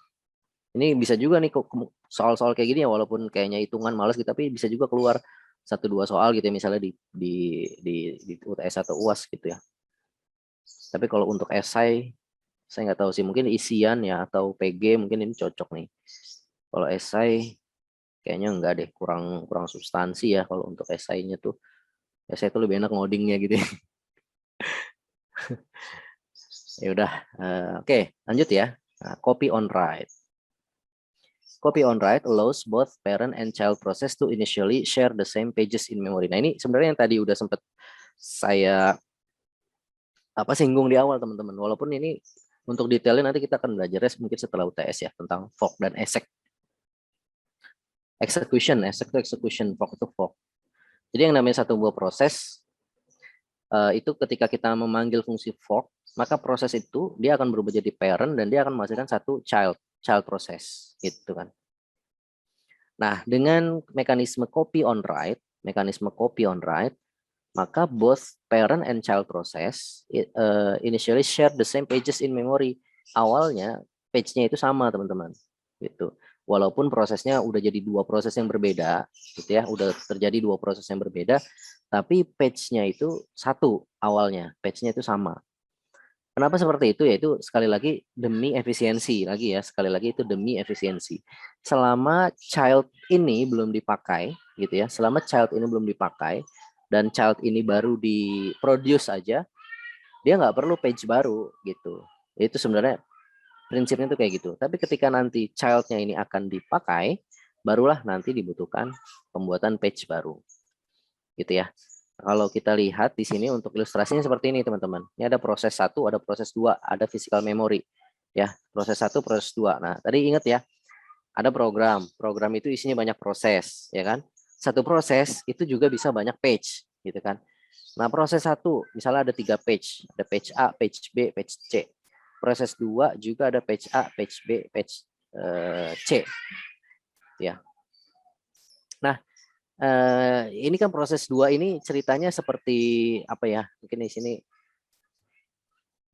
Speaker 1: ini bisa juga nih soal-soal kayak gini ya walaupun kayaknya hitungan males gitu tapi bisa juga keluar 1-2 soal gitu ya misalnya di UTS atau UAS gitu ya. Tapi kalau untuk esai saya nggak tahu sih mungkin isian ya atau PG mungkin ini cocok nih. Kalau esai kayaknya enggak deh, kurang substansi ya kalau untuk esainya tuh. Esai itu lebih enak ngodingnya gitu ya. Ya udah, oke, lanjut ya. Nah, copy on write. Copy on write allows both parent and child process to initially share the same pages in memory. Nah, ini sebenarnya yang tadi udah sempat saya singgung di awal teman-teman. Walaupun ini untuk detailnya nanti kita akan belajar mungkin setelah UTS ya tentang fork dan exec. Execution, fork itu fork. Jadi yang namanya satu buah proses itu ketika kita memanggil fungsi fork, maka proses itu dia akan berubah jadi parent dan dia akan menghasilkan satu child process gitu kan. Nah, dengan mekanisme copy on write, maka both parent and child process initially share the same pages in memory. Awalnya page-nya itu sama, teman-teman. Gitu. Walaupun prosesnya udah jadi dua proses yang berbeda, gitu ya, udah terjadi dua proses yang berbeda, tapi page-nya itu satu awalnya, page-nya itu sama. Kenapa seperti itu? Yaitu sekali lagi demi efisiensi lagi ya, sekali lagi itu demi efisiensi. Selama child ini belum dipakai, gitu ya, selama child ini belum dipakai dan child ini baru diproduce aja, dia nggak perlu page baru gitu. Itu sebenarnya prinsipnya itu kayak gitu. Tapi ketika nanti child-nya ini akan dipakai, barulah nanti dibutuhkan pembuatan page baru, gitu ya. Kalau kita lihat di sini untuk ilustrasinya seperti ini teman-teman. Ini ada proses 1, ada proses 2, ada physical memory. Ya, proses 1, proses 2. Nah, tadi ingat ya, ada program. Program itu isinya banyak proses, ya kan? Satu proses itu juga bisa banyak page, gitu kan? Nah, proses 1 misalnya ada 3 page. Ada page A, page B, page C. Proses 2 juga ada page A, page B, page C. Ya. Nah, ini kan proses 2 ini ceritanya seperti apa ya? Mungkin di sini.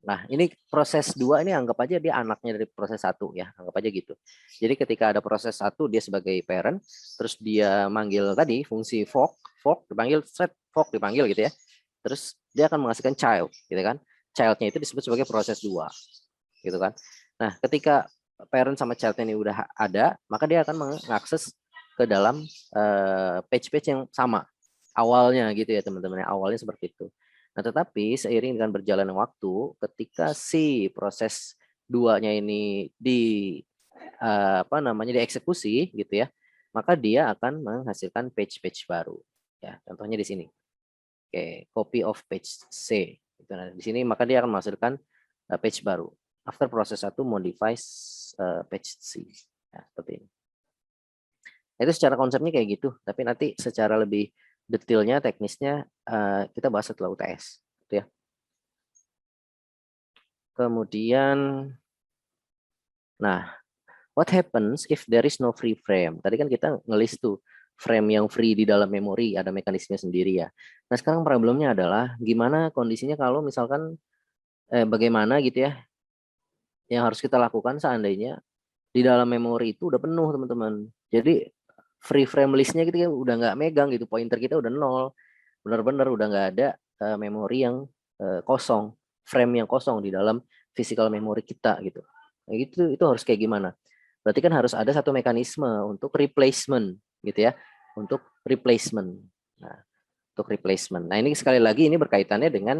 Speaker 1: Nah, ini proses 2 ini anggap aja dia anaknya dari proses 1 ya, anggap aja gitu. Jadi ketika ada proses 1 dia sebagai parent, terus dia manggil tadi fungsi fork dipanggil thread, fork dipanggil gitu ya. Terus dia akan menghasilkan child, gitu kan? Child-nya itu disebut sebagai proses 2. Gitu kan. Nah, ketika parent sama child-nya ini udah ada, maka dia akan mengakses ke dalam page-page yang sama awalnya gitu ya teman-teman. Awalnya seperti itu. Nah, tetapi seiring dengan berjalannya waktu, ketika si proses 2-nya ini dieksekusi gitu ya, maka dia akan menghasilkan page baru. Ya, contohnya di sini. Oke, copy of page C. Gitu. Nah, di sini maka dia akan menghasilkan page baru. After proses 1 modifies page C. Ya, seperti ini. Itu secara konsepnya kayak gitu, tapi nanti secara lebih detailnya, teknisnya kita bahas setelah UTS. Gitu ya. Kemudian, nah, what happens if there is no free frame? Tadi kan kita ngelis tuh frame yang free di dalam memori, ada mekanisme sendiri ya. Nah, sekarang problemnya adalah gimana kondisinya kalau misalkan bagaimana gitu ya, yang harus kita lakukan seandainya di dalam memori itu udah penuh teman-teman. Jadi free frame listnya gitu ya udah nggak megang gitu, pointer kita udah nol, benar-benar udah nggak ada memori yang kosong, frame yang kosong di dalam physical memory kita gitu. Nah, itu harus kayak gimana? Berarti kan harus ada satu mekanisme untuk replacement gitu ya, untuk replacement. Nah, untuk replacement. Nah, ini sekali lagi ini berkaitannya dengan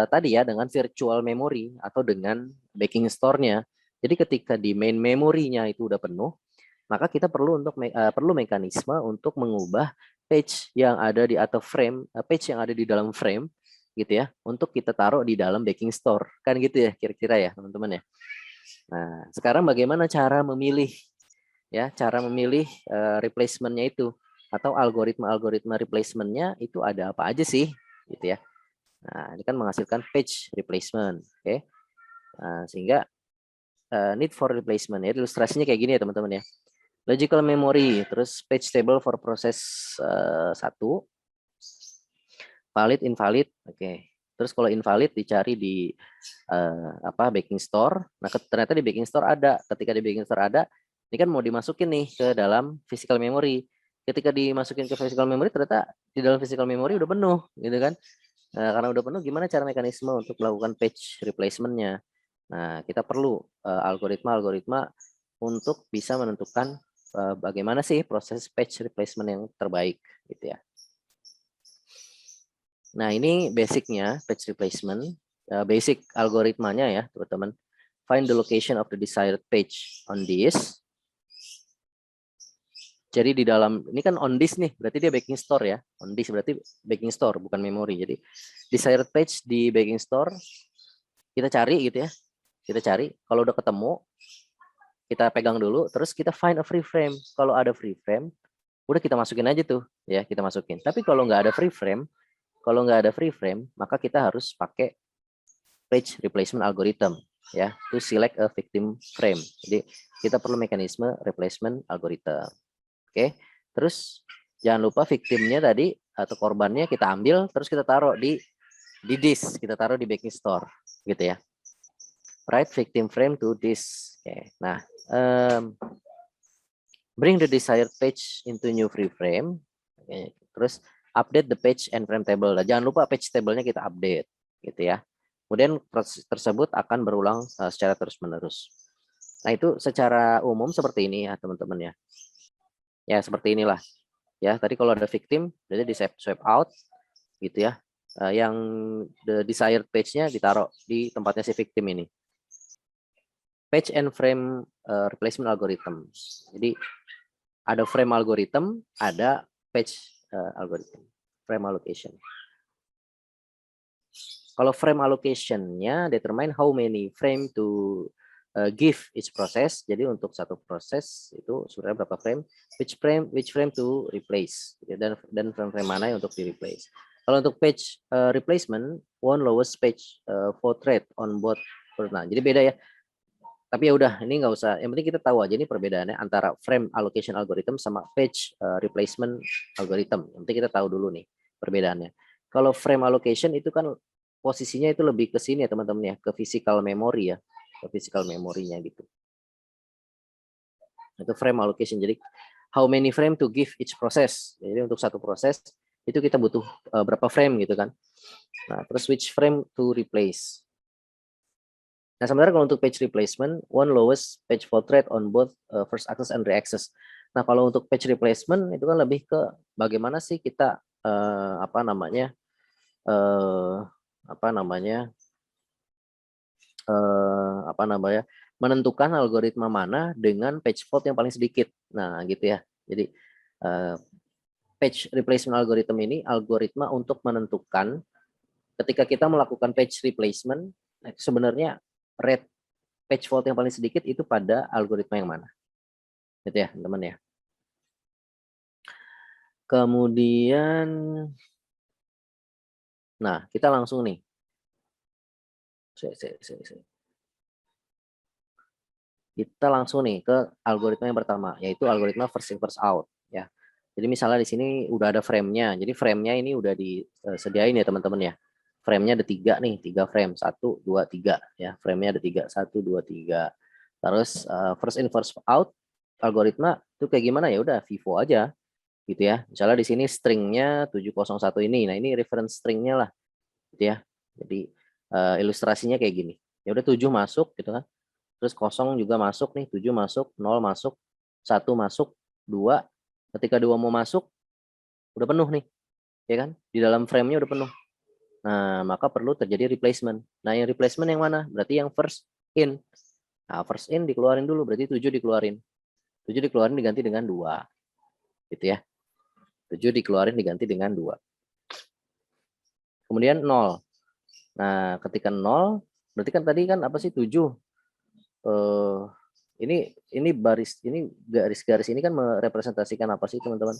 Speaker 1: tadi ya, dengan virtual memory atau dengan backing store-nya. Jadi ketika di main memorinya itu udah penuh, maka kita perlu perlu mekanisme untuk mengubah page yang ada di atau frame, page yang ada di dalam frame gitu ya, untuk kita taruh di dalam backing store. Kan gitu ya kira-kira ya, teman-teman ya. Nah, sekarang bagaimana cara memilih ya, cara memilih replacement-nya itu atau algoritma replacement-nya itu ada apa aja sih gitu ya. Nah, ini kan menghasilkan page replacement, oke. Nah, sehingga need for replacement ya, ilustrasinya kayak gini ya teman-teman ya. Logical memory, terus page table for proses 1, valid, invalid, oke. Terus kalau invalid dicari di backing store. Nah, ternyata di backing store ada. Ketika di backing store ada, ini kan mau dimasukin nih ke dalam physical memory. Ketika dimasukin ke physical memory, ternyata di dalam physical memory udah penuh, gitu kan? Nah, karena udah penuh, gimana cara mekanisme untuk melakukan page replacement-nya? Nah, kita perlu algoritma-algoritma untuk bisa menentukan bagaimana sih proses page replacement yang terbaik, gitu ya. Nah, ini basicnya page replacement, basic algoritmanya ya, teman-teman. Find the location of the desired page on disk. Jadi di dalam, ini kan on disk nih, berarti dia backing store ya. On disk berarti backing store, bukan memori. Jadi desired page di backing store, kita cari gitu ya. Kita cari, kalau udah ketemu, kita pegang dulu, terus kita find a free frame. Kalau ada free frame, udah kita masukin aja tuh, ya kita masukin. Tapi kalau nggak ada free frame, maka kita harus pakai page replacement algorithm, ya, to select a victim frame. Jadi kita perlu mekanisme replacement algorithm. Oke, terus jangan lupa victimnya tadi atau korbannya kita ambil, terus kita taruh di disk, kita taruh di backing store, gitu ya. Write victim frame to disk. Oke, nah, bring the desired page into new free frame. Oke, terus update the page and frame table. Nah, jangan lupa page table-nya kita update, gitu ya. Kemudian proses tersebut akan berulang secara terus-menerus. Nah, itu secara umum seperti ini ya, teman-teman ya. Ya, seperti inilah. Ya, tadi kalau ada victim, berarti di swipe out, gitu ya. Yang the desired page-nya ditaruh di tempatnya si victim ini. Page and frame replacement algorithm. Jadi, ada frame algorithm, ada page algorithm. Frame allocation. Kalau frame allocation-nya determine how many frame to give each process. Jadi untuk satu proses itu sebenarnya berapa frame, which frame to replace, dan frame mana yang untuk di replace. Kalau untuk page replacement, one lowest page for thread on both. Nah, jadi beda ya. Tapi ya udah, ini nggak usah. Yang penting kita tahu aja ini perbedaannya antara frame allocation algorithm sama page replacement algorithm. Yang penting kita tahu dulu nih perbedaannya. Kalau frame allocation itu kan posisinya itu lebih ke sini ya teman-teman ya, ke physical memory ya, ke physical memorinya gitu. Itu frame allocation. Jadi how many frame to give each process. Jadi untuk satu proses itu kita butuh berapa frame gitu kan. Nah, terus which frame to replace. Nah, sebenarnya kalau untuk page replacement, one lowest page for thread on both first access and reaccess. Nah, kalau untuk page replacement itu kan lebih ke bagaimana sih kita apa namanya eh, apa namanya apa namanya menentukan algoritma mana dengan page fault yang paling sedikit. Nah, gitu ya. Jadi page replacement algorithm ini algoritma untuk menentukan ketika kita melakukan page replacement, sebenarnya rate page fault yang paling sedikit itu pada algoritma yang mana. Gitu ya, teman-teman ya. Kemudian, nah kita langsung nih. Kita langsung nih ke algoritma yang pertama, yaitu algoritma first in first out. Ya. Jadi misalnya di sini udah ada frame-nya. Jadi frame-nya ini udah disediain ya teman-teman ya. Frame-nya ada 3 nih, 3 frame, 1, 2, 3 ya. Frame-nya ada 3, 1, 2, 3. Terus first in first out algoritma itu kayak gimana ya? Udah Vivo aja gitu ya. Misalnya di sini stringnya 701 ini. Nah, ini reference stringnya lah gitu ya. Jadi ilustrasinya kayak gini. Ya udah 7 masuk gitu kan. Terus 0 juga masuk nih, 7 masuk, 0 masuk, 1 masuk, 2. Ketika 2 mau masuk udah penuh nih. Ya kan? Di dalam frame-nya udah penuh. Nah, maka perlu terjadi replacement. Nah, yang replacement yang mana? Berarti yang first in. Nah, first in dikeluarin dulu, berarti 7 dikeluarin. 7 dikeluarin diganti dengan 2. Gitu ya. 7 dikeluarin diganti dengan 2. Kemudian 0. Nah, ketika 0, berarti kan tadi kan apa sih 7? Ini baris, ini garis-garis ini kan merepresentasikan apa sih teman-teman?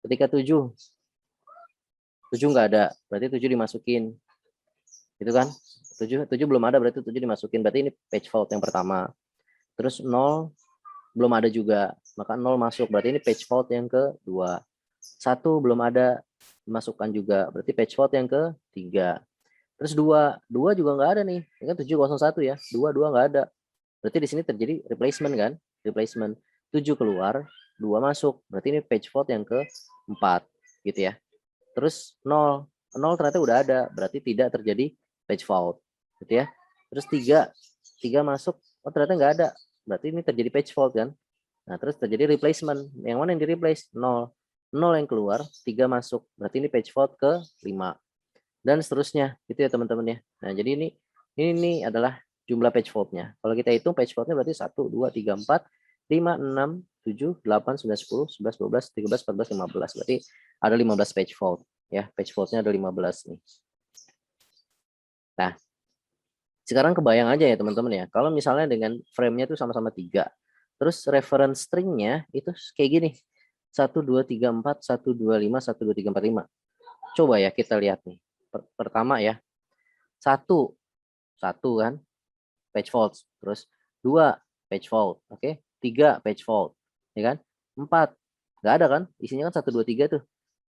Speaker 1: Ketika 7 nggak ada, berarti 7 dimasukin. Gitu kan? 7 belum ada, berarti 7 dimasukin. Berarti ini page fault yang pertama. Terus 0 belum ada juga, maka 0 masuk. Berarti ini page fault yang kedua. 1 belum ada, dimasukkan juga. Berarti page fault yang ketiga. Terus 2 juga nggak ada nih. Ini kan 701 ya. 2 nggak ada. Berarti di sini terjadi replacement kan? Replacement. 7 keluar, 2 masuk. Berarti ini page fault yang keempat gitu ya. Terus 0 ternyata udah ada, berarti tidak terjadi page fault gitu ya. Terus 3 masuk, oh ternyata nggak ada, berarti ini terjadi page fault kan. Nah, terus terjadi replacement. Yang mana yang di replace? 0 yang keluar, 3 masuk. Berarti ini page fault ke-5. Dan seterusnya, gitu ya teman-teman ya. Nah, jadi ini adalah jumlah page fault-nya. Kalau kita hitung page fault-nya berarti 1, 2, 3, 4, 5, 6, 7, 8, 9, 10, 11, 12, 13, 14, 15. Berarti ada 15 page fault. Ya, page fault-nya ada 15 nih. Nah, sekarang kebayang aja ya teman-teman ya. Kalau misalnya dengan frame-nya itu sama-sama 3. Terus reference string-nya itu kayak gini. 1, 2, 3, 4, 1, 2, 5, 1, 2, 3, 4, 5. Coba ya kita lihat nih. Pertama ya. 1 kan page fault. Terus 2 page fault. Oke. 3 page fault. Ya kan? 4 nggak ada kan? Isinya kan 1, 2, 3 tuh.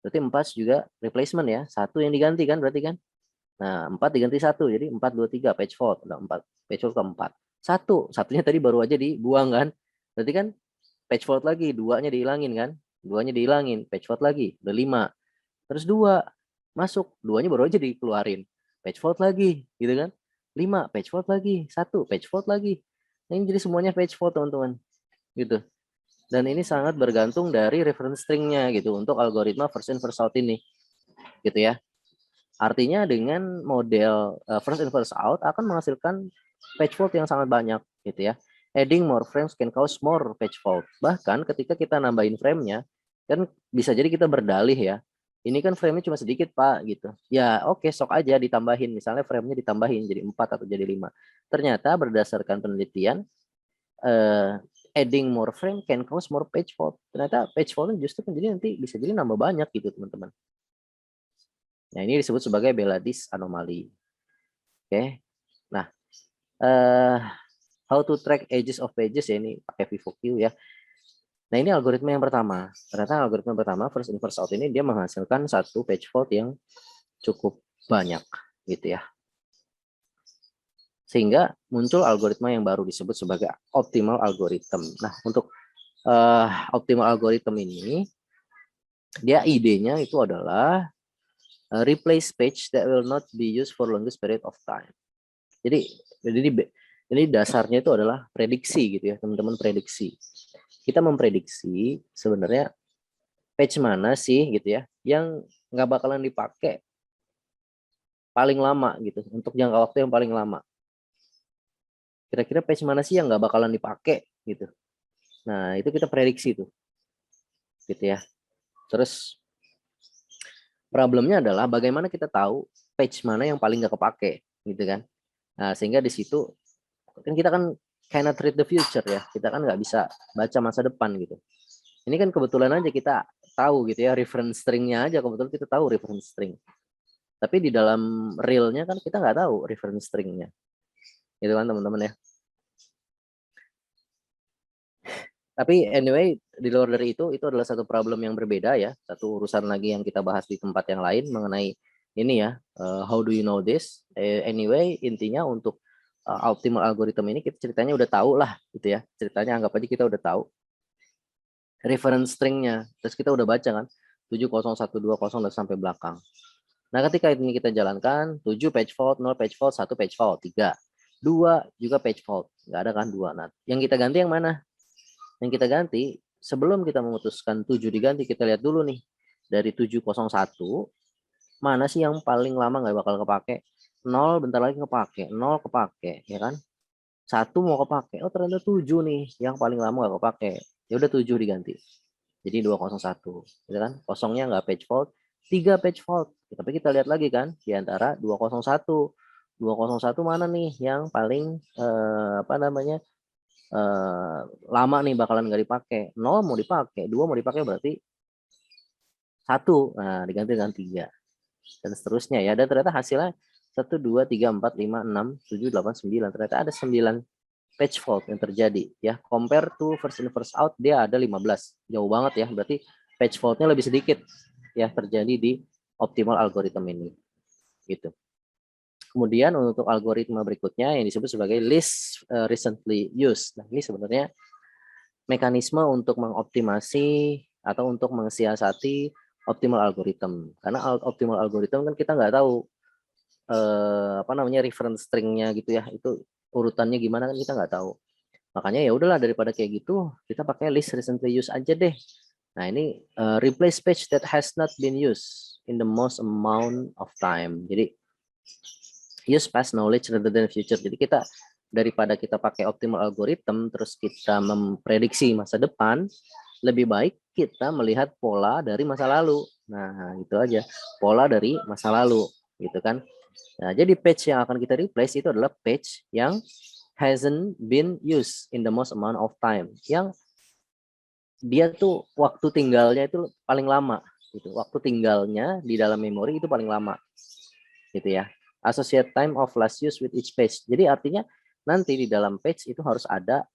Speaker 1: Berarti 4 juga replacement ya. 1 yang diganti kan berarti kan? Nah, 4 diganti 1, jadi 4, 2, 3, page fault. Udah 4, page fault keempat. 1, 1-nya tadi baru aja dibuang kan. Berarti kan page fault lagi, 2-nya dihilangin kan. 2-nya dihilangin, page fault lagi, udah 5. Terus 2, masuk, 2-nya baru aja dikeluarin. Page fault lagi, gitu kan. 5, page fault lagi. 1, page fault lagi. Nah, ini jadi semuanya page fault teman-teman. Gitu. Dan ini sangat bergantung dari reference string-nya gitu untuk algoritma first in first out ini. Gitu ya. Artinya dengan model first in first out akan menghasilkan page fault yang sangat banyak gitu ya. Adding more frames can cause more page fault. Bahkan ketika kita nambahin frame-nya kan bisa jadi kita berdalih ya. Ini kan frame-nya cuma sedikit, Pak, gitu. Ya, oke, sok aja ditambahin. Misalnya frame-nya ditambahin jadi 4 atau jadi 5. Ternyata berdasarkan penelitian adding more frame can cause more page fault. Ternyata page fault-nya justru jadi nanti bisa jadi nambah banyak gitu, teman-teman. Nah, ini disebut sebagai Belady's anomaly. Oke. Nah, how to track edges of pages ya, ini pakai VivoQ ya. Nah, ini algoritma yang pertama. Ternyata algoritma pertama first in first out ini dia menghasilkan satu page fault yang cukup banyak gitu ya. Sehingga muncul algoritma yang baru disebut sebagai optimal algorithm. Nah, untuk optimal algorithm ini dia idenya itu adalah replace page that will not be used for longest period of time. Jadi ini dasarnya itu adalah prediksi gitu ya, teman-teman, prediksi. Kita memprediksi sebenarnya page mana sih gitu ya yang nggak bakalan dipakai paling lama gitu, untuk jangka waktu yang paling lama. Kira-kira patch mana sih yang nggak bakalan dipakai gitu. Nah, itu kita prediksi tuh. Gitu ya. Terus problemnya adalah bagaimana kita tahu patch mana yang paling nggak kepake gitu kan. Nah, sehingga di situ kan kita kan cannot read the future ya. Kita kan nggak bisa baca masa depan gitu. Ini kan kebetulan aja kita tahu gitu ya, reference string-nya aja kebetulan kita tahu reference string. Tapi di dalam real-nya kan kita nggak tahu reference string-nya. Gitu kan teman-teman ya. Tapi anyway, di luar dari itu adalah satu problem yang berbeda ya. Satu urusan lagi yang kita bahas di tempat yang lain mengenai ini ya, how do you know this? Anyway, intinya untuk optimal algorithm ini kita ceritanya udah tahu lah gitu ya. Ceritanya anggap aja kita udah tahu reference string-nya. Terus kita udah baca kan 70120 dan sampai belakang. Nah, ketika ini kita jalankan 7 page fault, 0 page fault, 1 page fault, 3. 2 juga page fault. Nggak ada kan 2. Nah, yang kita ganti yang mana? Yang kita ganti, sebelum kita memutuskan 7 diganti, kita lihat dulu nih. Dari 701, mana sih yang paling lama nggak bakal kepake? 0 bentar lagi kepake, 0 kepake, ya kan? 1 mau kepake, oh ternyata 7 nih yang paling lama nggak kepake. Ya udah 7 diganti. Jadi 201, ya kan? Kosongnya nggak page fault, 3 page fault. Tapi kita lihat lagi kan, di antara 201. 201 mana nih yang paling apa namanya? Lama nih bakalan nggak dipakai. 0 mau dipakai, 2 mau dipakai berarti 1. Nah, diganti dengan 3 dan seterusnya ya. Dan ternyata hasilnya 1 2 3 4 5 6 7 8 9. Ternyata ada 9 page fault yang terjadi ya. Compare to first in first out dia ada 15. Jauh banget ya. Berarti page faultnya lebih sedikit ya terjadi di optimal algorithm ini. Gitu. Kemudian untuk algoritma berikutnya yang disebut sebagai least recently used. Nah, ini sebenarnya mekanisme untuk mengoptimasi atau untuk mensiasati optimal algorithm. Karena optimal algorithm kan kita nggak tahu apa namanya reference string-nya gitu ya. Itu urutannya gimana kan kita nggak tahu. Makanya ya udahlah daripada kayak gitu, kita pakai list recently used aja deh. Nah, ini replace page that has not been used in the most amount of time. Jadi use past knowledge rather than future. Jadi kita daripada kita pakai optimal algorithm terus kita memprediksi masa depan, lebih baik kita melihat pola dari masa lalu. Nah, itu aja. Pola dari masa lalu, gitu kan. Nah, jadi page yang akan kita replace itu adalah page yang hasn't been used in the most amount of time. Yang dia tuh waktu tinggalnya itu paling lama gitu. Waktu tinggalnya di dalam memori itu paling lama. Gitu ya. Associate time of last use with each page. Jadi artinya nanti di dalam page itu harus ada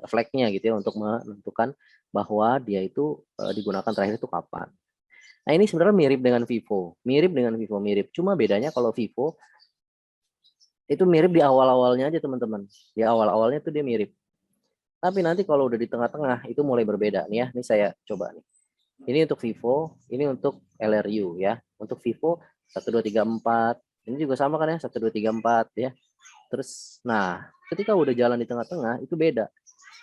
Speaker 1: flag-nya gitu ya untuk menentukan bahwa dia itu digunakan terakhir itu kapan. Nah, ini sebenarnya mirip dengan Vivo. Mirip. Cuma bedanya kalau Vivo itu mirip di awal-awalnya aja teman-teman. Di awal-awalnya tuh dia mirip. Tapi nanti kalau udah di tengah-tengah itu mulai berbeda nih ya. Ini saya coba nih. Ini untuk Vivo, ini untuk LRU ya. Untuk Vivo 1 2 3 4. Ini juga sama kan ya, 1 2 3 4 ya. Terus nah, ketika udah jalan di tengah-tengah itu beda.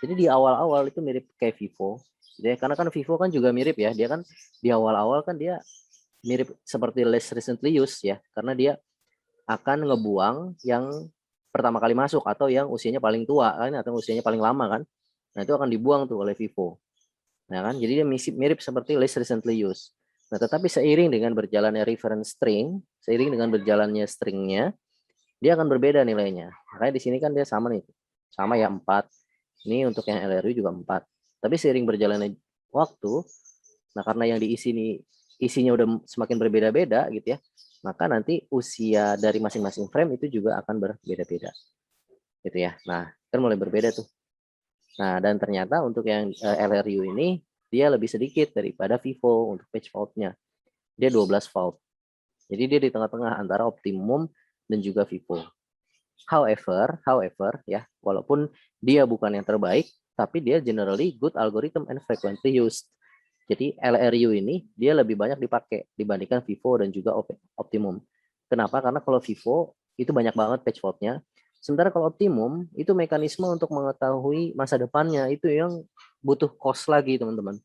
Speaker 1: Jadi di awal-awal itu mirip kayak Vivo. Ya, karena kan Vivo kan juga mirip ya. Dia kan di awal-awal kan dia mirip seperti less recently used ya. Karena dia akan ngebuang yang pertama kali masuk atau yang usianya paling tua kan atau usianya paling lama kan. Nah, itu akan dibuang tuh oleh Vivo. Nah, kan jadi dia mirip seperti less recently used. Nah, tetapi seiring dengan berjalannya reference string, seiring dengan berjalannya stringnya, dia akan berbeda nilainya. Makanya di sini kan dia sama nih. Sama ya 4. Ini untuk yang LRU juga 4. Tapi seiring berjalannya waktu, nah karena yang diisi ini isinya udah semakin berbeda-beda gitu ya, maka nanti usia dari masing-masing frame itu juga akan berbeda-beda. Gitu ya. Nah, kan mulai berbeda tuh. Nah, dan ternyata untuk yang LRU ini dia lebih sedikit daripada Vivo untuk page fault-nya. Dia 12 fault. Jadi dia di tengah-tengah antara optimum dan juga Vivo. However ya, walaupun dia bukan yang terbaik, tapi dia generally good algorithm and frequently used. Jadi LRU ini dia lebih banyak dipakai dibandingkan Vivo dan juga Optimum. Kenapa? Karena kalau Vivo itu banyak banget page fault-nya. Sementara kalau Optimum itu mekanisme untuk mengetahui masa depannya itu yang butuh cost lagi teman-teman.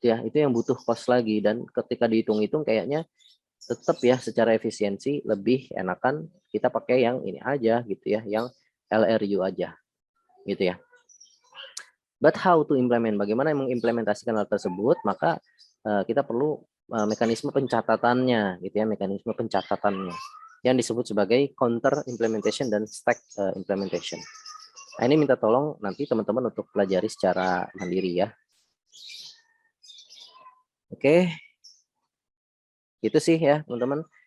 Speaker 1: Ya, itu yang butuh cost lagi, dan ketika dihitung-hitung kayaknya tetap ya secara efisiensi lebih enakan kita pakai yang ini aja gitu ya, yang LRU aja gitu ya. But how to implement? Bagaimana mengimplementasikan hal tersebut? Maka kita perlu mekanisme pencatatannya gitu ya, mekanisme pencatatannya yang disebut sebagai counter implementation dan stack implementation. Nah, ini minta tolong nanti teman-teman untuk pelajari secara mandiri ya. Oke, gitu sih ya teman-teman.